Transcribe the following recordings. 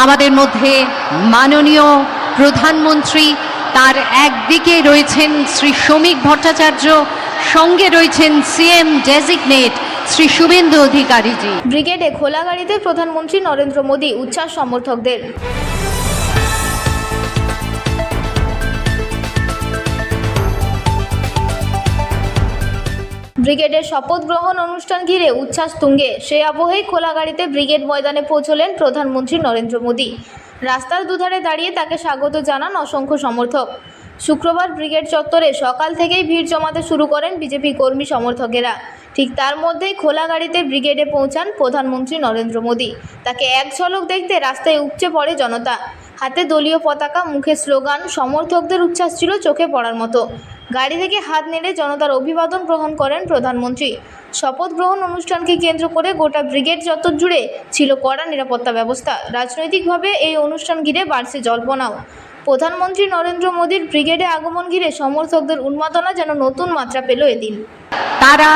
আমাদের মধ্যে মাননীয় প্রধানমন্ত্রী, তার একদিকে রয়েছেন শ্রী শ্রমিক ভট্টাচার্য, সঙ্গে রয়েছেন সিএম ডেজিগনেট শ্রী শুভেন্দু অধিকারীজি। ব্রিগেডে খোলা গাড়িতে প্রধানমন্ত্রী নরেন্দ্র মোদী, উচ্ছ্বাস সমর্থকদের। ব্রিগেডের শপথ গ্রহণ অনুষ্ঠান ঘিরে উচ্ছ্বাস তুঙ্গে। সেই আবহেই খোলা গাড়িতে ব্রিগেড ময়দানে পৌঁছলেন প্রধানমন্ত্রী নরেন্দ্র মোদী। রাস্তার দুধারে দাঁড়িয়ে তাকে স্বাগত জানান অসংখ্য সমর্থক। শুক্রবার ব্রিগেড চত্বরে সকাল থেকেই ভিড় জমাতে শুরু করেন বিজেপি কর্মী সমর্থকেরা। ঠিক তার মধ্যেই খোলা গাড়িতে ব্রিগেডে পৌঁছান প্রধানমন্ত্রী নরেন্দ্র মোদী। তাকে এক ঝলক দেখতে রাস্তায় উপচে পড়ে জনতা। হাতে দলীয় পতাকা, মুখে স্লোগান, সমর্থকদের উচ্ছ্বাস ছিল চোখে পড়ার মতো। গাড়ি থেকে হাত নেড়ে জনতার অভিবাদন গ্রহণ করেন প্রধানমন্ত্রী। শপথ গ্রহণ অনুষ্ঠানকে কেন্দ্র করে গোটা ব্রিগেড চত্বর জুড়ে ছিল কড়া নিরাপত্তা ব্যবস্থা। রাজনৈতিকভাবে এই অনুষ্ঠান ঘিরে বাড়ছে জল্পনাও। প্রধানমন্ত্রী নরেন্দ্র মোদীর ব্রিগেডে আগমন ঘিরে সমর্থকদের উন্মাদনা যেন নতুন মাত্রা পেল এদিন। তারা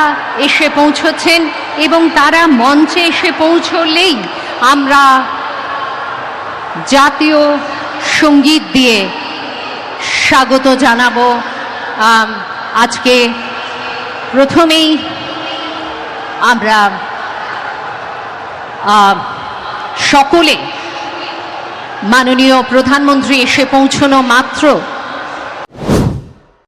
এসে পৌঁছচ্ছেন এবং তারা মঞ্চে এসে পৌঁছলেই আমরা জাতীয় সঙ্গীত দিয়ে স্বাগত জানাবো। আজকে প্রথমেই আমরা সকলে মাননীয় প্রধানমন্ত্রী এসে পৌঁছানো মাত্র